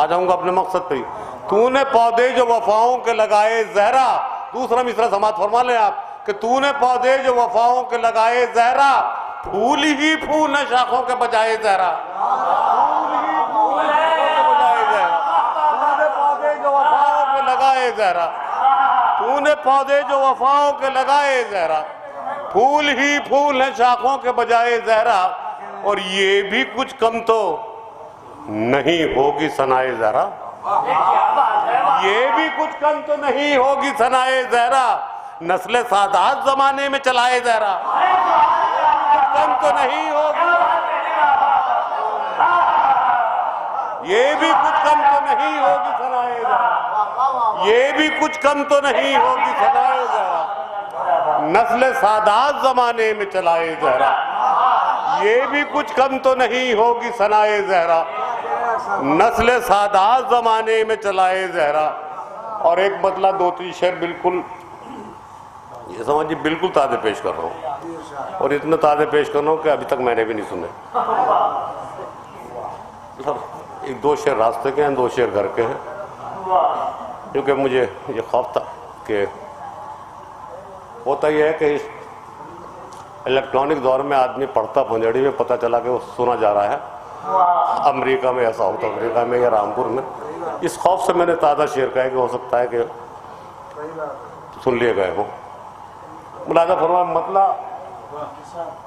आ जाऊंगा अपने मकसद पे। तूने पौधे जो वफाओं के लगाए जहरा, दूसरा मिसरा समाप्त फरमा लें आप कि तूने पौधे जो वफाओं के लगाए जहरा, फूल ही फूल है शाखों के बजाय जहरा, फूल ही फूल है शाखों के बजाय जहरा। तूने पौधे जो वफाओं के लगाए जहरा, तूने पौधे जो वफाओं के लगाए जहरा, फूल ही फूल है शाखों के बजाय जहरा। और ये भी कुछ कम तो नहीं होगी सनाए जहरा, ये भी कुछ कम तो नहीं होगी सनाए जहरा, नस्ल सादात जमाने में चलाए जहरा, कम तो नहीं होगी, ये भी कुछ कम तो नहीं होगी सनाए जहरा, ये भी कुछ कम तो नहीं होगी सनाए जहरा, नस्ल सादात जमाने में चलाए जहरा, ये भी कुछ कम तो नहीं होगी सनाए जहरा, नस्ल सादात जमाने में चलाए जहरा। और एक बदला दो तीन शेर बिल्कुल ये समझिए बिल्कुल ताज़े पेश कर रहा हूँ, और इतने ताज़े पेश कर रहा हूँ कि अभी तक मैंने भी नहीं सुने। एक दो शेर रास्ते के हैं, दो शेर घर के हैं, क्योंकि मुझे ये खौफ था कि होता यह है कि इस इलेक्ट्रॉनिक दौर में आदमी पढ़ता पंजड़ी में पता चला कि वो सुना जा रहा है अमेरिका में या साउथ अफ्रीका में या रामपुर में। इस खौफ से मैंने ताज़ा शेर कहा कि हो सकता है कि सुन लिए गए हो। मुलाजा फरमा मतला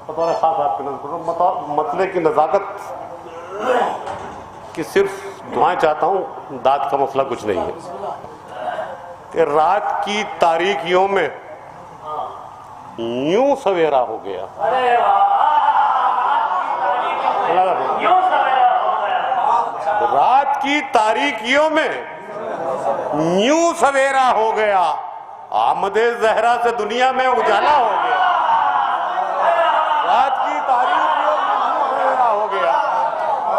बतौर खास आपके नजर मतले की नज़ाकत कि सिर्फ दुआएं चाहता हूँ, दाद का मसला कुछ नहीं है कि रात की तारीकियों में यूं सवेरा हो गया, रात की तारीकियों में यूं सवेरा हो गया, आमदे जहरा से दुनिया में उजाला हो गया, रात की तारीकियों में यूं सवेरा हो गया,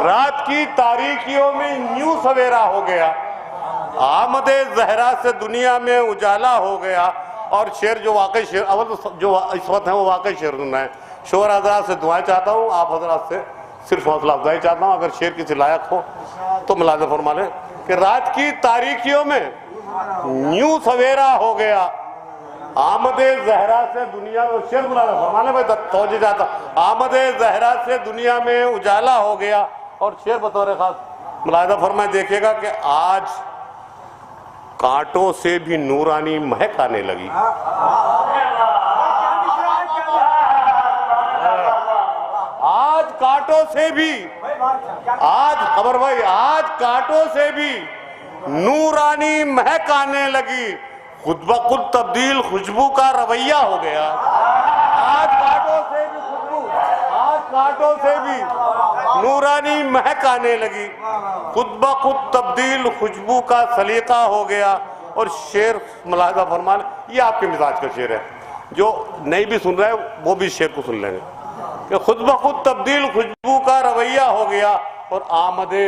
रात की तारीकियों में यूं सवेरा हो गया, आमदे जहरा से दुनिया में उजाला हो गया। और शेर जो वाकई शेर अवल जो इस वक्त है वो वाकई शेर सुनना है। शोर हजरात से दुआएं चाहता हूँ, आप हजरात से सिर्फ हौसला अफजाई चाहता हूँ। अगर शेर किसी लायक हो तो मुलाज़ा फरमा लें कि रात की तारीकियों में यूं सवेरा हो गया, आमदे जहरा से दुनिया में, शेर मुलाज़ा फरमा लें भाई तवज्जो चाहता, आमदे जहरा से दुनिया में उजाला हो गया। और शेर बतौर खास मुलाज़ा फरमाए देखिएगा कि आज कांटों से भी नूरानी महक आने लगी, आज कांटों से भी, आज खबर भाई आज कांटों से भी नूरानी महक आने लगी, खुद ब खुद तब्दील खुशबू का रवैया हो गया, आज कांटों से भी खुशबू, आज कांटों से भी नूरानी महक आने लगी, खुद ब खुद तब्दील खुशबू का सलीका हो गया। और शेर मुलाहिजा फरमान, ये आपके मिजाज का शेर है, जो नहीं भी सुन रहा है वो भी शेर को सुन लेंगे कि खुद ब खुद तब्दील खुशबू का रवैया हो गया। और आमदे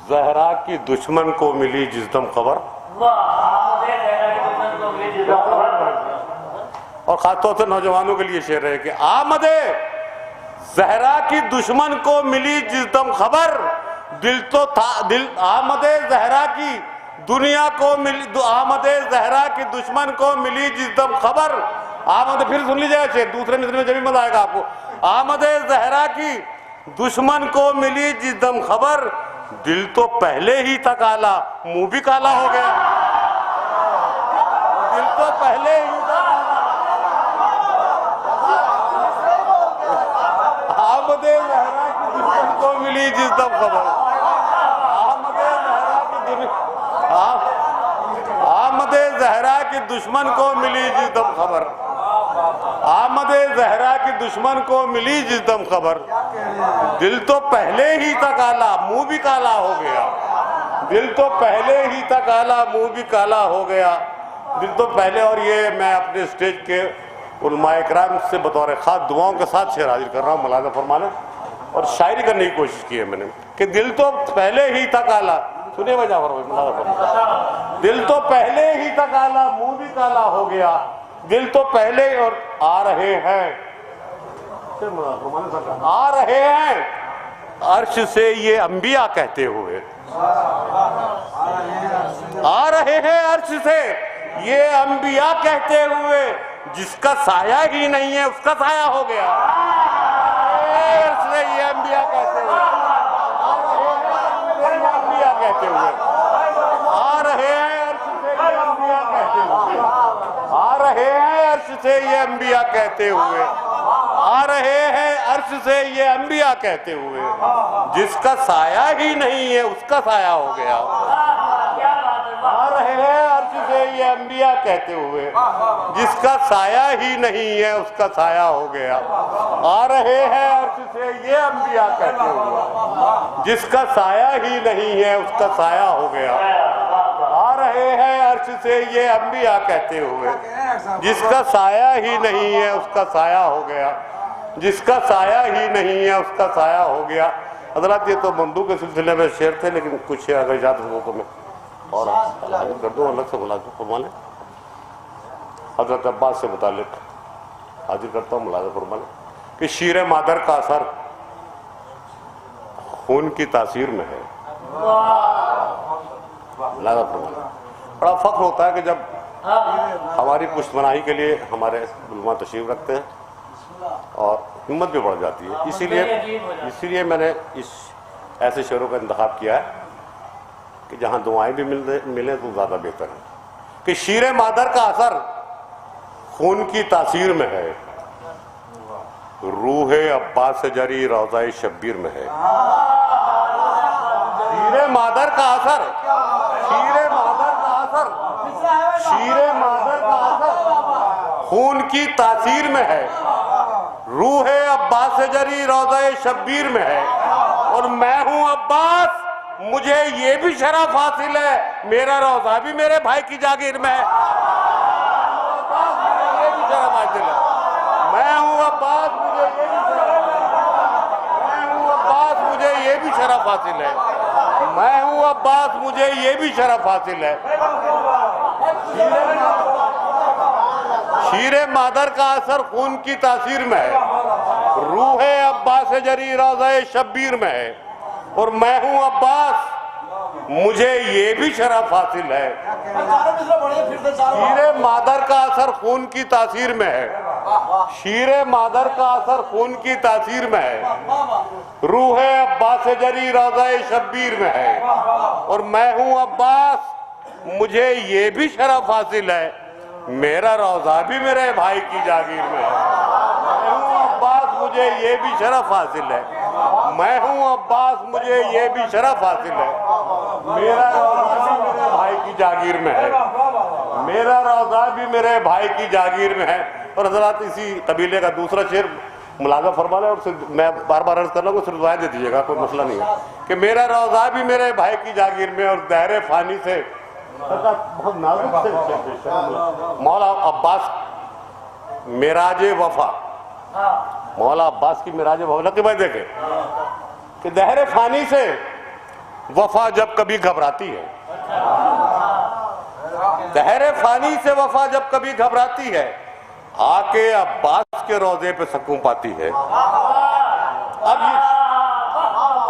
जहरा की दुश्मन को मिली जिसदम खबर, और खासतौर से नौजवानों के लिए शेर है कि आमदे जहरा की दुश्मन को मिली जिसदम खबर, दिल तो था दिल, आमदे जहरा की दुनिया को मिली, आमदे जहरा की दुश्मन को मिली जिसदम खबर, आमदे, फिर सुन लीजिएगा शेर दूसरे मिसरे में जब भी मजा आएगा आपको, आमदे जहरा की दुश्मन को मिली जिसदम खबर, दिल तो पहले ही था काला, मुंह भी काला हो गया, दिल तो पहले ही था, आमदे जहरा की दुश्मन को मिली जिसदम खबर, आमदे जहरा की आमदे जहरा की दुश्मन को मिली जिसदम खबर, आमदे जहरा की दुश्मन को मिली जिसदम खबर, दिल तो पहले ही था काला, मुंह भी काला हो गया, दिल तो पहले ही था काला, मुंह भी काला हो गया, दिल तो पहले। और ये मैं अपने स्टेज के उलमाए किराम से बतौर खास दुआओं के साथ शेर हाजिर कर रहा हूँ, मुलाज़ा फरमाना, और शायरी करने की कोशिश की है मैंने कि दिल तो पहले ही था काला, सुनिए भाई जाफर भाई, दिल तो पहले ही था काला, मुंह भी काला हो गया, दिल तो पहले आ रहे हैं अर्श से ये अंबिया कहते हुए आ रहे हैं, अर्श से ये अंबिया कहते हुए, जिसका साया ही नहीं है उसका साया हो गया। अर्श से ये अंबिया कहते हुए, अंबिया कहते हुए आ रहे हैं, अर्श से ये अंबिया कहते हुए आ रहे हैं, अर्श से ये अंबिया कहते हुए आ रहे हैं, अर्श से ये अंबिया कहते हुए, जिसका साया ही नहीं है उसका साया हो गया। आ रहे हैं अर्श से ये अंबिया कहते हुए, जिसका साया ही नहीं है उसका साया हो गया। आ रहे हैं अर्श से ये अंबिया कहते हुए, जिसका साया ही नहीं है उसका साया हो गया। आ रहे हैं अर्श से ये अंबिया कहते हुए, जिसका साया ही नहीं है उसका साया हो गया, जिसका साया ही नहीं है उसका साया हो गया। हज़रात ये तो बंदूक के सिलसिले में शेर थे, लेकिन कुछ अगर याद हो तो मैं और हाजिर कर दूँ, अलग से मुलाज़िम फरमाने। हज़रत अब्बास से मुतालिक हाजिर करता हूँ मुलाज़िम फरमाने कि शीर मादर का असर खून की तासीर में है। बड़ा फख्र होता है कि जब हमारी पुश्तपनाही के लिए हमारे उलमा तशरीफ रखते हैं और हिम्मत भी बढ़ जाती है। इसीलिए मैंने इस ऐसे शेरों का इंतखाब किया है कि जहाँ दुआएं भी मिले तो ज़्यादा बेहतर है। कि शीर मादर का असर खून की तासीर में है, रूह अब्बास से जरी रोज़ाए शब्बीर में है। शीर मादर का असर, शीर मादर का असर, शीर मादर का असर खून की तासीर में है, रूह अब्बास से जरी रोज़ाए शब्बीर में है। और मैं हूं अब्बास, मुझे ये भी शरफ हासिल है, मेरा रोज़ा भी मेरे भाई की जागीर में है। ये भी शरफ हासिल है। मैं हूं अब्बास, मुझे ये भी मैं हूं अब्बास, मुझे ये भी शरफ हासिल है। मैं हूं अब्बास, मुझे ये भी शरफ हासिल है। शीर मादर का असर खून की तासीर में है, रूह अब्बास से जरी रोज़ाए शब्बीर में है। और मैं हूं अब्बास, मुझे ये भी शरफ हासिल है। शीर मादर का असर खून की तासीर में है, शीर मादर का असर खून की तासीर में है, रूह अब्बास से जरी रोज़ाए शब्बीर में है। और मैं हूं अब्बास, मुझे ये भी शरफ हासिल है, मेरा रोज़ा भी मेरे भाई की जागीर में है। मैं हूं अब्बास, मुझे ये भी शरफ हासिल है। मैं हूं अब्बास, मुझे ये भी शरफ हासिल है, मेरा रोज़ा भी मेरे भाई की जागीर में है। मेरा रोज़ा भी मेरे भाई की जागीर में है। और हज़रात इसी कबीले का दूसरा शेर मुलाज़ा फरमा लें, और मैं बार बार अर्ज कर रहा हूँ, सिर्फ दुआएं दे दीजिएगा, कोई मसला नहीं है। कि मेरा रोज़ा भी मेरे भाई की जागीर में, और दहरे फानी से बहुत नाजुक से मौला अब्बास मिराजे वफा, मौला अब्बास की मिराजे वफा के भाई देखे कि दहरे फानी से वफा जब कभी घबराती है, दहरे फानी से वफा जब कभी घबराती है, आके अब्बास के रोजे पे सुकून पाती है।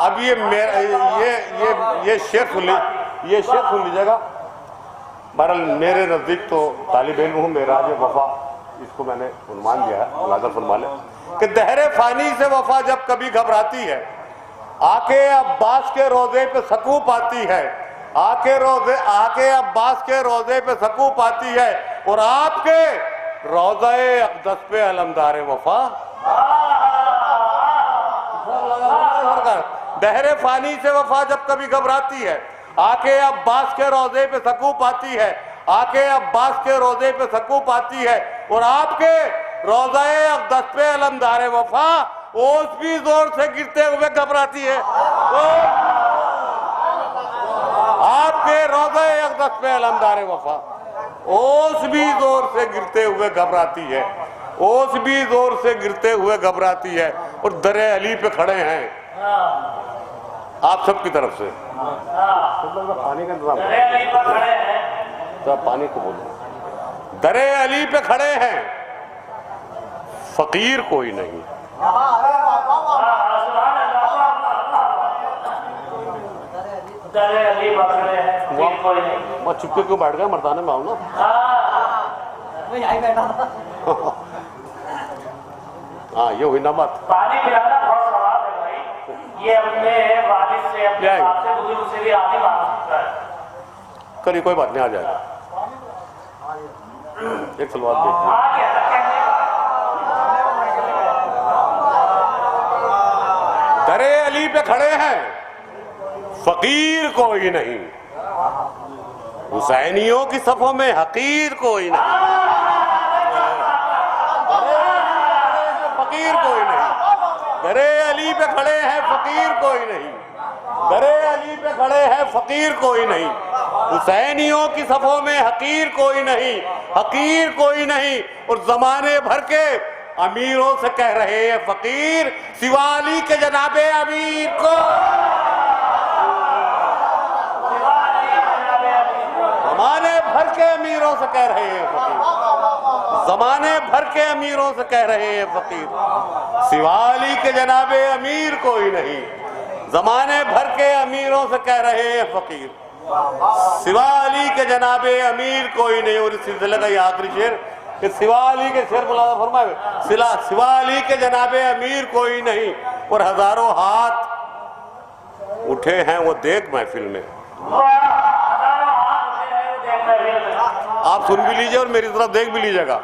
अब ये शेर सुन लीजिएगा। बहरहाल मेरे नज़दीक तो तालिब इल्म हूँ, मेराज वफा इसको मैंने उन्वान दिया है, मुलाज़ा फरमा लें कि दहरे फानी से वफा जब कभी घबराती है, आके अब्बास के रोजे पे सकून पाती है, आके अब्बास के रोजे पे सकून पाती है। और आपके रोज़ाए अक़दस पे अलमदार वफा, दहरे फानी से वफा जब कभी घबराती है, आके अब्बास के रोजे पे सकून पाती है, आके अब्बास के रोजे पे सकून पाती है। और आपके रोज़ाए अक़दस पे अलमदार वफा ओस भी जोर से गिरते हुए घबराती है। आपके रोज़ाए अक़दस पे अलमदार वफा ओस भी जोर से गिरते हुए घबराती है, ओस भी जोर से गिरते हुए घबराती है। और दरे अली पे खड़े हैं आप सबकी तरफ से, पानी का इंतजाम तो पानी को बोलो, दरे अली पे खड़े हैं, फकीर कोई नहीं। वो चुपके क्यों बैठ गया? मर्दाने में आओ ना। हाँ, ये हुई ना बात। पानी पिलाना बहुत सवाल है भाई, ये अपने वालिद से अपने बाप से बुजुर्ग से भी आदमी मांग सकता है। करिए, कोई बात नहीं, आ जाएगा। एक सलवार देखिए। दरे अली पे खड़े हैं, फकीर कोई नहीं, हुसैनियों की सफों में हकीर कोई नहीं, फकीर कोई नहीं। दरे अली पे खड़े हैं, फकीर कोई नहीं, दरे अली पे खड़े हैं, फकीर कोई नहीं, हुसैनियों की सफों में हकीर कोई नहीं, हकीर कोई नहीं। और जमाने भर के अमीरों से कह रहे हैं फकीर, सिवाली के जनाबे अमीर को, जमाने भर के अमीरों से कह रहे हैं फकीर, जमाने भर के अमीरों से कह रहे हैं फकीर, सिवाली के जनाबे अमीर कोई नहीं, जमाने भर के अमीरों से कह रहे हैं फकीर, सिवाली के जनाबे अमीर कोई नहीं। और इस सिलसिले का ये आखिरी शेर कि सिवाली के शेर मुलाजा फरमाए, सिवाली के जनाबे अमीर कोई नहीं, और हजारों हाथ उठे हैं वो देख महफिल में। आप सुन भी लीजिए और मेरी तरफ देख भी लीजिएगा।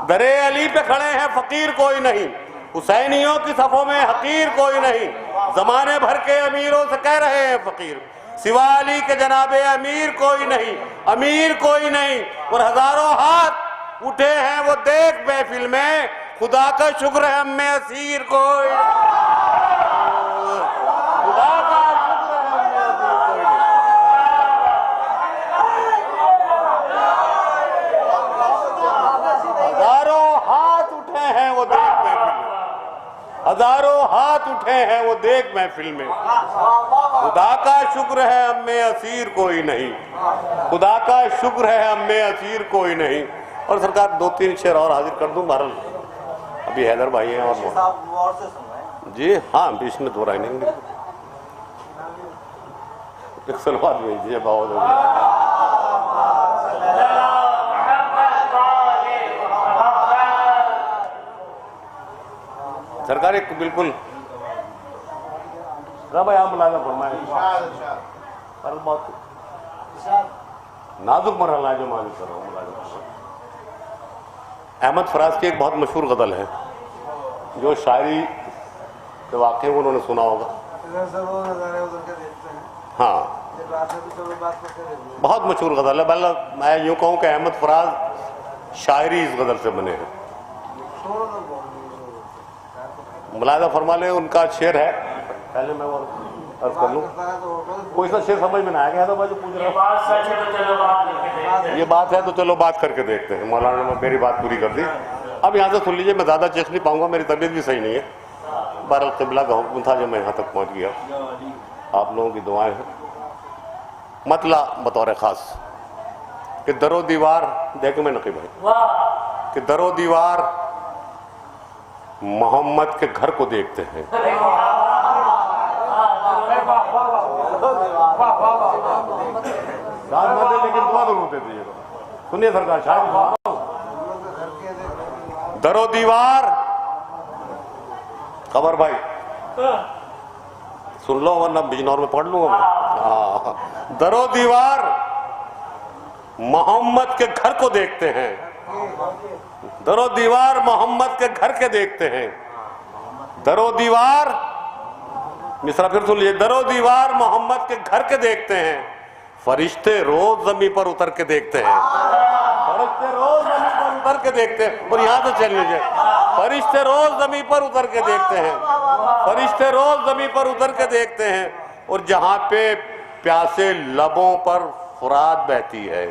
दरे अली पे खड़े हैं, फकीर कोई नहीं, हुसैनियों की सफों में हकीर कोई नहीं, जमाने भर के अमीरों से कह रहे हैं फकीर, सिवाली के जनाबे अमीर कोई नहीं, अमीर कोई नहीं। और हजारों हाथ उठे हैं वो देख महफिल में, खुदा का शुक्र है हम में असीर कोई, खुदा का शुक्र है हम में असीर कोई नहीं। हजारों हाथ उठे हैं वो देख महफिल में, हजारों हाथ उठे हैं वो देख महफिल में, खुदा का शुक्र है हम में असीर कोई नहीं, खुदा का शुक्र है हम में असीर कोई नहीं। और सरकार 2-3 शेर और हाजिर कर दूं, बहरहाल अभी हैदर भाई हैं और जी हाँ, बीच में दो नहीं, एक सलवार भेजिए बहुत। सरकार एक बिल्कुल भाई आप मुलाजा फरमाए, पर बहुत नाजुक मरहला है जो मालूम कर रहा हूँ। अहमद फराज की एक बहुत मशहूर गज़ल है जो शायरी के वाक़े में उन्होंने सुना होगा। हाँ, बहुत मशहूर गज़ल है। बल्कि मैं यूँ कहूँ कि अहमद फराज शायरी इस गज़ल से बने हैं। मुलाजा फरमा ले, उनका शेर है, पहले मैं वो अर्ज कर लूँ, कोई सा शेर समझ में ना आएगा तो मैं जो पूछ रहा हूँ, ये बात है तो चलो बात करके देखते हैं। मौलाना ने मेरी बात पूरी कर दी, अब यहाँ से सुन लीजिए, मैं ज़्यादा चीख नहीं पाऊँगा, मेरी तबीयत भी सही नहीं है। बहरहाल क़िबला का हुक्म था जो मैं यहाँ तक पहुँच गया, आप लोगों की दुआएं हैं। मतला बतौर ख़ास कि दरो दीवार, देखे मैं नकीब भाई, कि दरो दीवार मोहम्मद के घर को देखते हैं, लेकिन दुआ जरूर दे दीजिएगा। सुनिए सरकार, शायद दरो दीवार, खबर भाई सुन लो वरना बिजनौर में पढ़ लूंगा मैं। हाँ, दरो दीवार मोहम्मद के घर को देखते हैं, दरो दीवार मोहम्मद के घर के देखते हैं, दरो दीवार, मिसरा फिर सुन लीजिए, दरो दीवार मोहम्मद के घर के देखते हैं, फरिश्ते रोज जमीन पर उतर के देखते हैं, फरिश्ते रोज जमीन पर उतर के देखते हैं। और यहाँ से चल लीजिए, फरिश्ते रोज जमीन पर उतर के देखते हैं, फरिश्ते रोज जमीन पर उतर के देखते हैं, और जहाँ पे प्यासे लबों पर फुरात बहती है।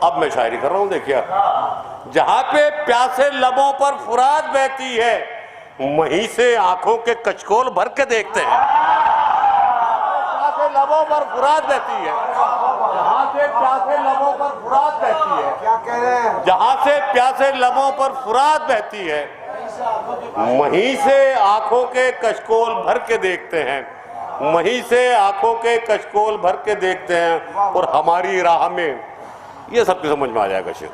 अब मैं शायरी कर रहा हूँ, देखिए, जहाँ पे प्यासे लबों पर फुरात बहती है, वहीं से आंखों के कचकोल भर के देखते हैं। प्यासे लबों पर फुरात बहती है, जहाँ से प्यासे लबों पर फुरात बहती है, क्या कह रहे हैं? जहाँ से प्यासे लबों पर फुरात बहती है, वहीं से आंखों के कशकोल भर के देखते हैं, वहीं से आंखों के कशकोल भर के देखते हैं, और हमारी राह में, ये सबकी समझ में आ जाएगा शेर।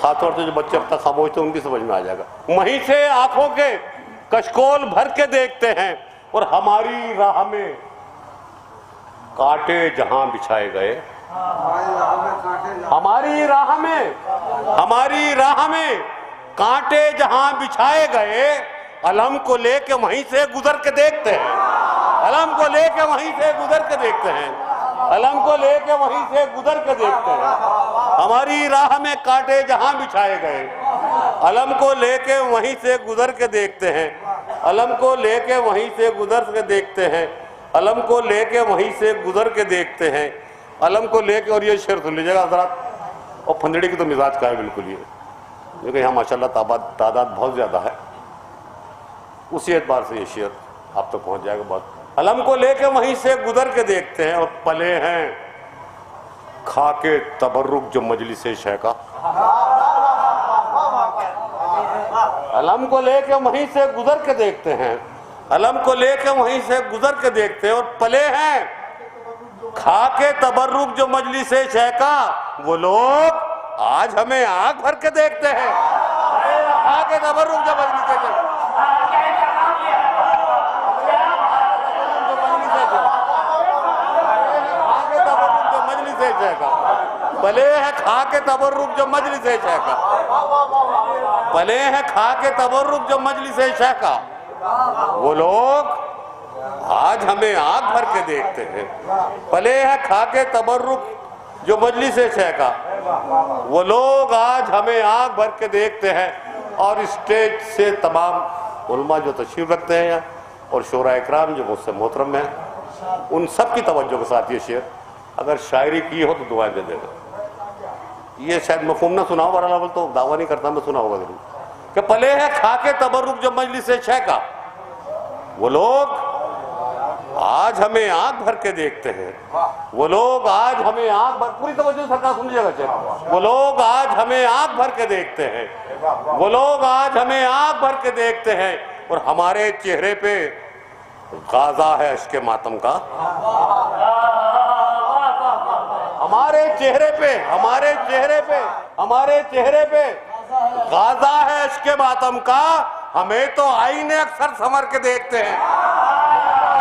खासतौर से जो बच्चे अब तक खामोश थे उनकी समझ में आ जाएगा। वहीं से आंखों के कशकोल भर के देखते हैं, और हमारी राह में कांटे जहां बिछाए गए, हमारी राह में कांटे जहां बिछाए गए, अलम को लेके वहीं से गुजर के देखते हैं, अलम को लेके वहीं से गुजर के देखते हैं, अलम को लेके वहीं से गुजर के देखते हैं। हमारी राह में कांटे जहां बिछाए गए, अलम को लेके वहीं से गुजर के देखते हैं, अलम को लेके वहीं से गुजर के देखते हैं, अलम को लेके वहीं से गुजर के देखते हैं, अलम को लेके। और ये शेर सुन लीजिएगा हज़रात, और फंदड़ी की तो मिजाज का है बिल्कुल ये, क्योंकि यहाँ माशाल्लाह तादाद बहुत ज़्यादा है, उसी एतबार से ये शेर आप तक पहुँच जाएगा बहुत। अलम को लेके वहीं से गुजर के देखते हैं, और पले हैं खा के तबर्रुक जो मजलिस शह का। अलम को लेके वहीं से गुजर के देखते हैं, अलम को लेके वहीं से गुजर के देखते हैं, और पले हैं खा के तबर्रुक जो मजलिस शह का। वो लोग आज हमें आंख भर के देखते हैं, खा के तबर्रुक जो मजलिस शह का। भले है खा के तबर्रुक जो मजलिस शह का, भले है खा के तबर्रुक जो मजलिस शह का। वो लोग आज हमें आंख भर के देखते हैं, भले है खा के तबर्रुक जो मजलिस शह का। वो लोग आज हमें आंख भर के देखते हैं। और स्टेज से तमाम उलमा जो तशरीफ रखते हैं यहाँ, और शोरा इकराम जो मुझसे मोहतरम है, उन सब की तवज्जो के साथ ये शेर अगर शायरी की हो तो दुआएं दे देगा। ये शायद मफहूम ना सुना हो, बहरहाल तो दावा नहीं करता, मैं सुना होगा जरूर कि पले है खा के तबर्रुक जो मजलिस शह का। वो लोग आज हमें आंख भर के देखते हैं, वो लोग आज हमें आंख भर, पूरी तवज्जो सरकार सुन लीजिएगा शेर। वो लोग आज हमें आंख भर के देखते हैं, वो लोग आज हमें आंख भर के देखते हैं, और हमारे चेहरे पे गाजा है अश्के मातम का। हमारे चेहरे पे गाजा है अश्के मातम का। हमें तो आईने अक्सर संवर के देखते हैं,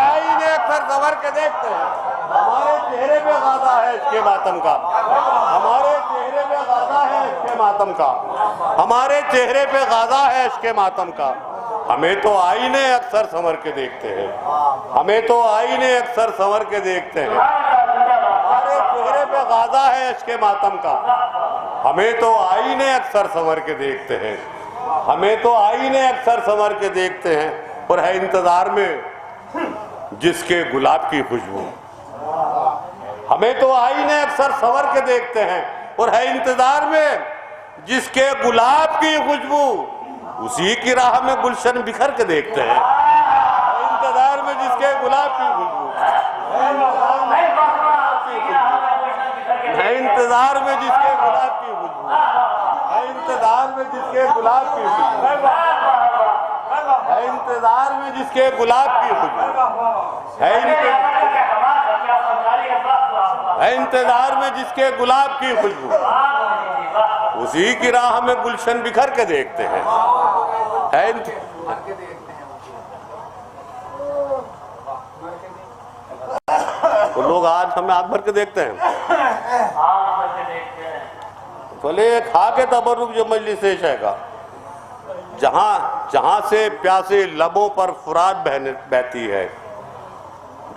आईने अक्सर संवर के देखते हैं। हमारे चेहरे पे गाजा है अश्के मातम का, हमारे चेहरे पे गाजा है अश्के मातम का, हमारे चेहरे पे गाजा है अश्के मातम का। हमें तो आईने अक्सर संवर के देखते हैं, हमें तो आईने अक्सर संवर के देखते हैं। हमारे चेहरे पे गाजा है अश्के मातम का। हमें तो आईने अक्सर संवर के देखते हैं, हमें तो आईने अक्सर संवर के देखते हैं। और है इंतजार में जिसके गुलाब की खुशबू, हमें तो आईने अक्सर संवर के देखते हैं, और है इंतजार में जिसके गुलाब की खुशबू, उसी की राह में गुलशन बिखर के देखते हैं। इंतजार में जिसके गुलाब की खुशबू, इंतजार में जिसके गुलाब की खुशबू, इंतजार में जिसके गुलाब की खुशबू, इंतजार में जिसके गुलाब की खुशबू, इंतजार में जिसके गुलाब की खुशबू, उसी की राह में गुलशन बिखर के देखते हैं। तो लोग आज हमें आंख भर के देखते हैं, भले खा के तबर्रुक जो मजलिस शह का। जहां से प्यासे लबों पर फुरात बहती है,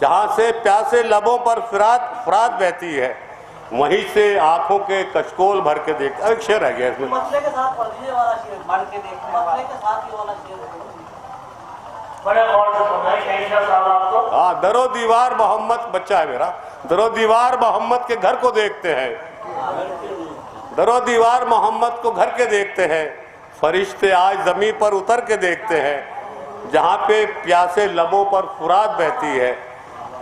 जहां से प्यासे लबों पर फुरात बहती है, वहीं से आंखों के कशकोल भर के देख। एक शेर है गया इसमें, मसले के साथ पढ़ने वाला शेर, मन के देखने वाला, मसले के साथ ये वाला शेर बड़े गौर से सुनाई इंशाअल्लाह साहब आपको। हाँ, दरो दीवार मोहम्मद, बच्चा है मेरा, दरो दीवार मोहम्मद के घर को देखते हैं, दरो दीवार मोहम्मद को घर के देखते हैं। फरिश्ते आज जमीन पर उतर के देखते हैं, जहाँ पे प्यासे लबों पर फुरात बहती है,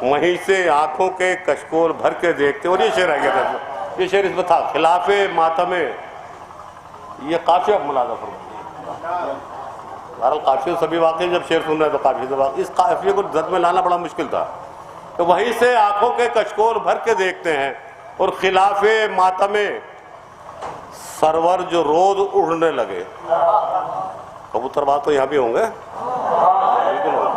वहीं से आंखों के कशकोल भर के देखते। और ये शेर आ गया था, ये शेर इसमें था, खिलाफे मातमे, ये काफी अब मुलाजा फरमाइए। बहरहाल काफियों सभी वाकई जब शेर सुन रहे हैं तो काफी से इस काफिये को जद में लाना बड़ा मुश्किल था। तो वहीं से आंखों के कचकोल भर के देखते हैं और खिलाफे मातमे सरवर जो रोज उड़ने लगे। कबूतर बात तो यहाँ भी होंगे, बिल्कुल होंगे।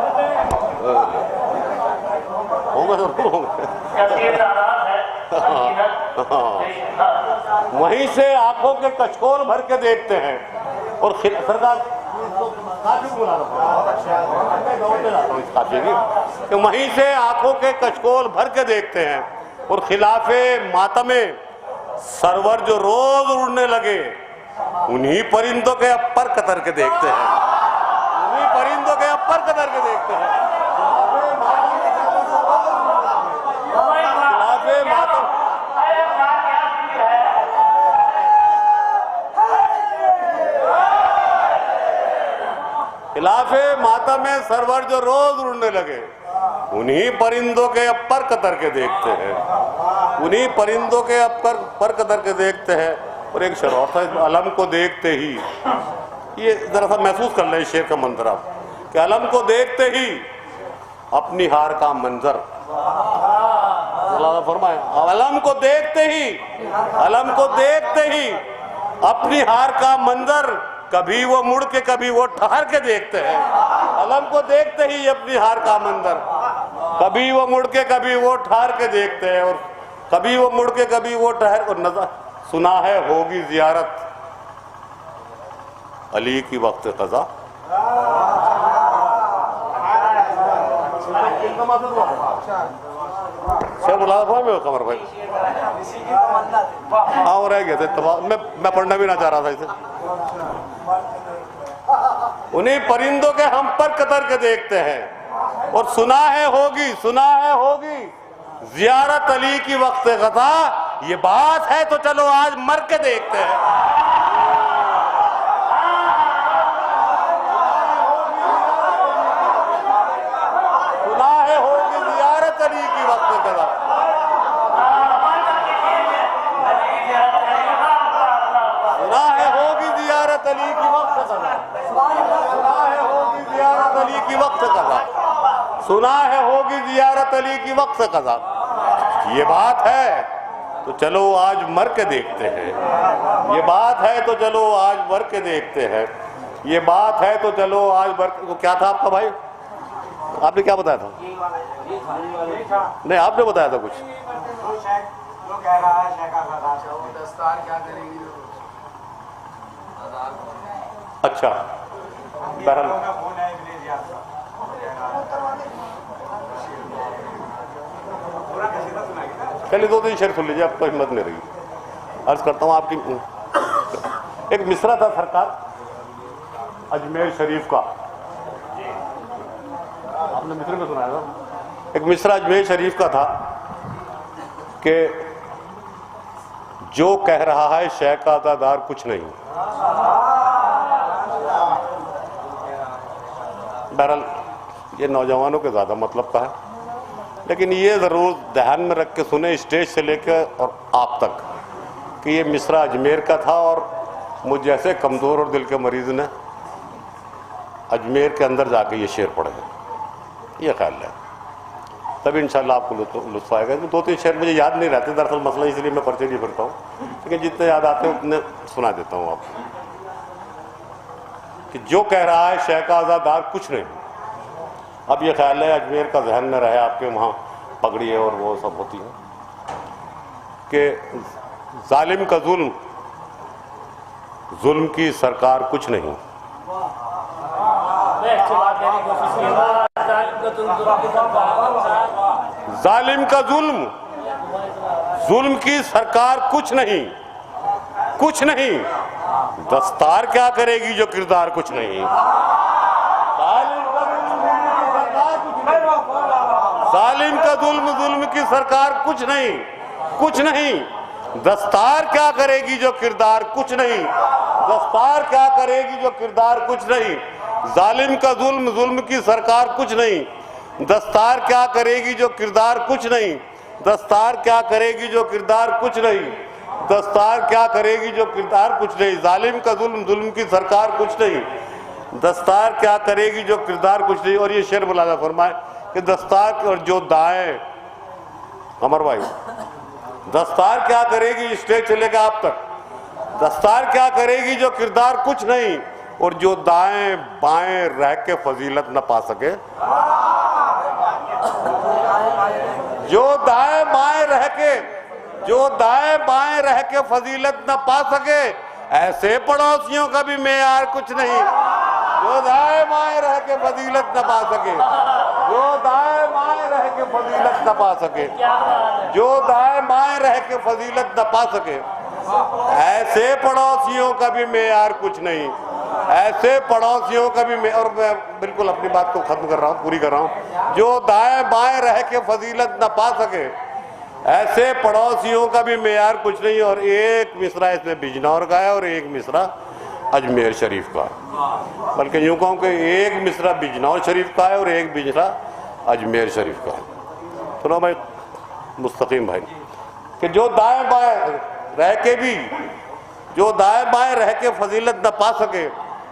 वहीं से आंखों के कचकोल भर के देखते हैं और सरकार तो वहीं से आंखों के कचकोल भर के देखते हैं और खिलाफे मातमे सरवर जो रोज उड़ने लगे उन्हीं परिंदों के अपर कतर के देखते हैं, उन्हीं परिंदों के अपर कतर के देखते हैं। खिलाफे मातम खिलाफे मातम में सरवर जो रोज उड़ने लगे उन्हीं परिंदों के अपर कतर के देखते हैं, उन्हीं परिंदों के अपर कतर के देखते हैं। और एक शेर और था, अलम को देखते ही, ये जरा सा महसूस कर ले शेर का मंजर आप, कि अलम को देखते ही अपनी हार का मंजर, फरमाए अलम को देखते ही, अलम को देखते ही अपनी हार का मंजर, कभी वो मुड़ के कभी वो ठहर के देखते हैं। अलम को देखते ही अपनी हार का मंजर, कभी वो मुड़ के कभी वो ठहर के देखते हैं। और कभी वो मुड़ के कभी वो ठहर और नजर, सुना है होगी जियारत अली की वक्त कज़ा। शेर बुला था कमर भाई, हाँ रह गए थे मैं पढ़ना भी ना चाह रहा था इसे। उन्हीं परिंदों के हम पर कतर के देखते हैं और सुना है होगी जियारत अली की वक्त ग़ज़ा। ये बात है तो चलो आज मर के देखते हैं। सुना है होगी जियारत अली की वक्त ग़ज़ा। सुना है होगी जियारत अली की वक्त ग़ज़ा। सुना है होगी जियारत अली की वक्त क़ज़ा। सुना है होगी जियारत अली की वक्त क़ज़ा। ये बात है तो चलो आज मर के देखते हैं। ये बात है तो चलो आज मर के देखते हैं। ये बात है तो चलो आज मर के। क्या था आपका भाई, आपने क्या बताया था? नहीं आपने बताया था कुछ। अच्छा चलिए 2-3 शेर सुन लीजिए, अब तो हिम्मत नहीं रही। अर्ज करता हूँ आपकी, एक मिसरा था सरकार अजमेर शरीफ का, आपने मिसरे में सुनाया था। एक मिसरा अजमेर शरीफ का था कि जो कह रहा है शेख का अदादार कुछ नहीं। बहरहाल ये नौजवानों के ज़्यादा मतलब का है, लेकिन ये ज़रूर ध्यान में रख के सुने स्टेज से लेकर और आप तक, कि ये मिसरा अजमेर का था और मुझ जैसे कमज़ोर और दिल के मरीज़ ने अजमेर के अंदर जाके ये शेर पढ़े। ये ख्याल है, तभी इंशाल्लाह आपको लुत्फ़ आएगा। 2-3 शेर मुझे याद नहीं रहते दरअसल, मसला इसलिए मैं पर्चे नहीं भरता हूँ, लेकिन जितने याद आते हैं उतने सुना देता हूँ आपको। कि जो कह रहा है शेख का आज़ादार कुछ नहीं। अब ये ख्याल है अजमेर का जहन में रहे आपके, वहाँ पगड़ी है और वो सब होती है कि जालिम का जुल्म, जुल्म की सरकार कुछ नहीं। जालिम का जुल्म, जुल्म की सरकार कुछ नहीं, कुछ नहीं। दस्तार क्या करेगी जो किरदार कुछ नहीं। जालिम का जुल्म, जुल्म की सरकार कुछ नहीं, कुछ नहीं। दस्तार क्या करेगी जो किरदार कुछ नहीं। दस्तार क्या करेगी जो किरदार कुछ नहीं। जालिम का जुल्म, जुल्म की सरकार कुछ नहीं। दस्तार क्या करेगी जो किरदार कुछ नहीं। दस्तार क्या करेगी जो किरदार कुछ नहीं। दस्तार क्या करेगी जो किरदार कुछ नहीं। जालिम का जुल्म, जुल्म की सरकार कुछ नहीं। दस्तार क्या करेगी जो किरदार कुछ नहीं। और ये शेर बुलाना फरमाए कि दस्तार और जो दाएं, अमर भाई, दस्तार क्या करेगी, स्टेज चलेगा आप तक, दस्तार क्या करेगी जो किरदार कुछ नहीं, और जो दाएं बाएं रह के फजीलत न पा सके। जो दाएं बाएं रह के, जो दाएं बाएं रह के फजीलत न पा सके, ऐसे पड़ोसियों का भी मेयार कुछ नहीं। जो दाएं बाएं रह के फजीलत न पा सके, जो दाएं बाएं रह के फजीलत न पा सके, जो दाएं बाएं रह के फजीलत न पा सके, ऐसे पड़ोसियों का भी मेयार कुछ नहीं। ऐसे पड़ोसियों का भी और मैं बिल्कुल अपनी बात को खत्म कर रहा हूँ, पूरी कर रहा हूँ। जो दाएं बाएं रह के फजीलत न पा सके, ऐसे पड़ोसियों का भी मेयार कुछ नहीं। और एक मिसरा इसमें बिजनौर का है और एक मिसरा अजमेर शरीफ का, बल्कि यूँ कहूँ कि एक मिसरा बिजनौर शरीफ का है और एक मिसरा अजमेर शरीफ का है। सुनो भाई मुस्तकीम भाई, कि जो दाएं बाएं रह के भी, जो दाएं बाएं रह के फजीलत न पा सके,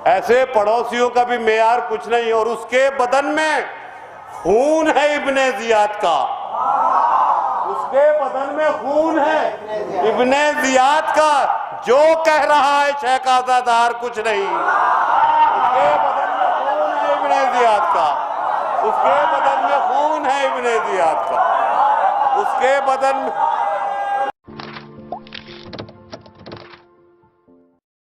ऐसे पड़ोसियों का भी मेयार कुछ नहीं। और उसके बदन में खून है इब्ने जियाद का, उसके बदन में खून है इब्ने जियाद का, जो कह रहा है शेख आज़ादार कुछ नहीं। उसके बदन में खून है इब्ने जियाद का, उसके बदन में खून है इब्ने जियाद का, उसके बदन में